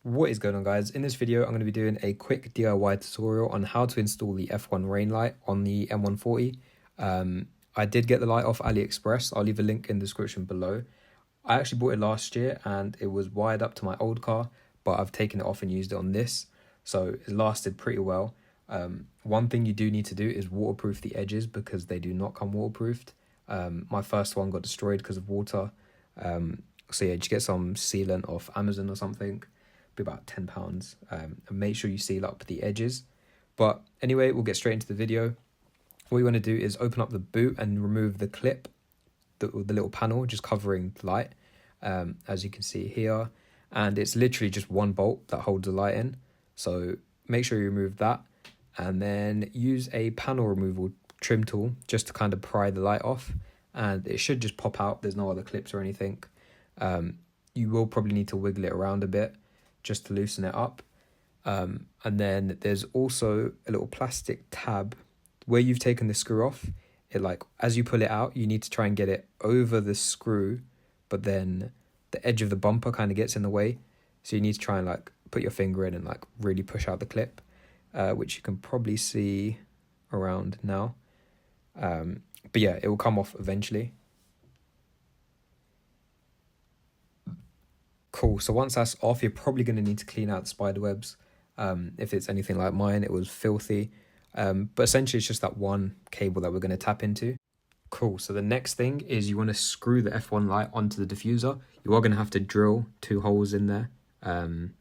What is going on, guys? In this video I'm going to be doing a quick DIY tutorial on how to install the F1 Rainlight on the M140. I did get the light off AliExpress. I'll leave a link in the description below. I actually bought it last year and it was wired up to my old car, but I've taken it off and used it on this, so it lasted pretty well. One thing you do need to do is waterproof the edges because they do not come waterproofed. My first one got destroyed because of water. So yeah, just get some sealant off Amazon or something. Be about £10, and make sure you seal up the edges. But anyway, we'll get straight into the video. What you want to do is open up the boot and remove the clip, the little panel just covering the light, as you can see here, and it's literally just one bolt that holds the light in. So make sure you remove that, and then use a panel removal trim tool just to kind of pry the light off, and it should just pop out. There's no other clips or anything. You will probably need to wiggle it around a bit just to loosen it up. And then there's also a little plastic tab where you've taken the screw off. It, like, as you pull it out, you need to try and get it over the screw, but then the edge of the bumper kind of gets in the way, so you need to try and like put your finger in and like really push out the clip, which you can probably see around now. But yeah, it will come off eventually. Cool, so once that's off, you're probably going to need to clean out the spider webs. If it's anything like mine, it was filthy. But essentially it's just that one cable that we're going to tap into. Cool, so the next thing is you want to screw the F1 light onto the diffuser. You are going to have to drill 2 holes in there, and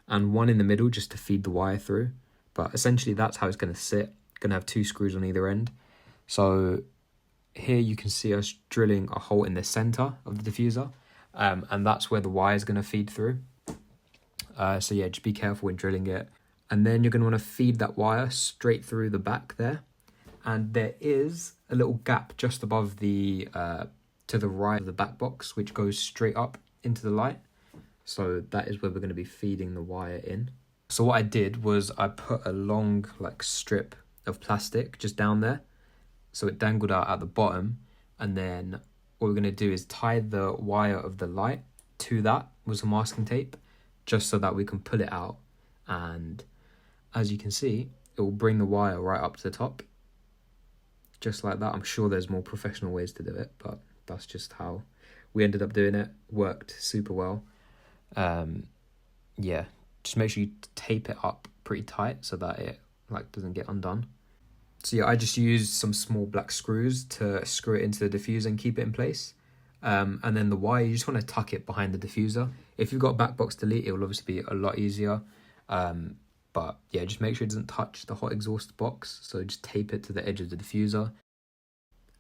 one in the middle just to feed the wire through. But essentially that's how it's going to sit. Going to have 2 screws on either end. So here you can see us drilling a hole in the center of the diffuser. And that's where the wire is going to feed through. So yeah, just be careful when drilling it. And then you're going to want to feed that wire straight through the back there. And there is a little gap just above the, to the right of the back box, which goes straight up into the light. So that is where we're going to be feeding the wire in. So what I did was I put a long like strip of plastic just down there, so it dangled out at the bottom. And then what we're going to do is tie the wire of the light to that with some masking tape, just so that we can pull it out. And as you can see, it will bring the wire right up to the top, just like that. I'm sure there's more professional ways to do it, but that's just how we ended up doing it. Worked super well. Yeah, just make sure you tape it up pretty tight so that it like doesn't get undone. So yeah, I just used some small black screws to screw it into the diffuser and keep it in place. And then the wire, you just want to tuck it behind the diffuser. If you've got back box delete, it will obviously be a lot easier. But yeah, just make sure it doesn't touch the hot exhaust box. So just tape it to the edge of the diffuser.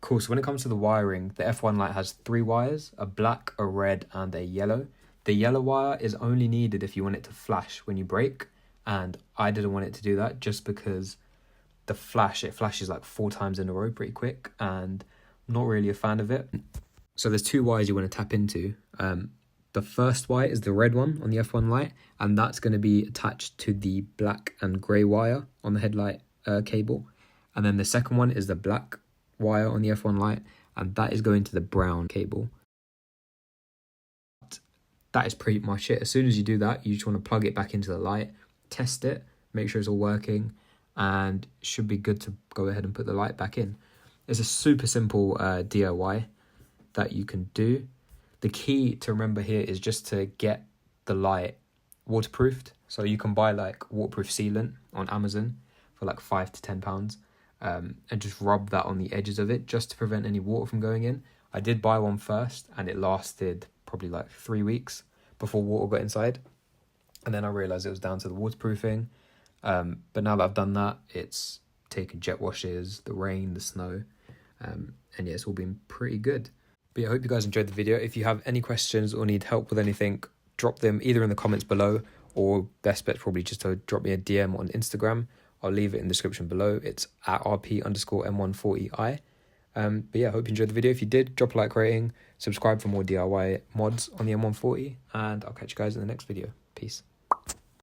Cool, so when it comes to the wiring, the F1 light has 3 wires, a black, a red, and a yellow. The yellow wire is only needed if you want it to flash when you brake. And I didn't want it to do that just because it flashes like 4 times in a row pretty quick, and I'm not really a fan of it. So there's 2 wires you want to tap into. The first wire is the red one on the F1 light, and that's going to be attached to the black and grey wire on the headlight cable. And then the second one is the black wire on the F1 light, and that is going to the brown cable. That is pretty much it. As soon as you do that, you just want to plug it back into the light, test it, make sure it's all working, and should be good to go ahead and put the light back in. It's a super simple DIY that you can do. The key to remember here is just to get the light waterproofed. So you can buy like waterproof sealant on Amazon for like £5 to £10, and just rub that on the edges of it just to prevent any water from going in. I did buy one first and it lasted probably like 3 weeks before water got inside, and then I realized it was down to the waterproofing. But now that I've done that, it's taken jet washes, the rain, the snow, and yeah, it's all been pretty good. But yeah, I hope you guys enjoyed the video. If you have any questions or need help with anything, drop them either in the comments below, or best bet probably just to drop me a DM on Instagram. I'll leave it in the description below. It's at RP_M140i. But yeah, I hope you enjoyed the video. If you did, drop a like rating, subscribe for more DIY mods on the M140, and I'll catch you guys in the next video. Peace.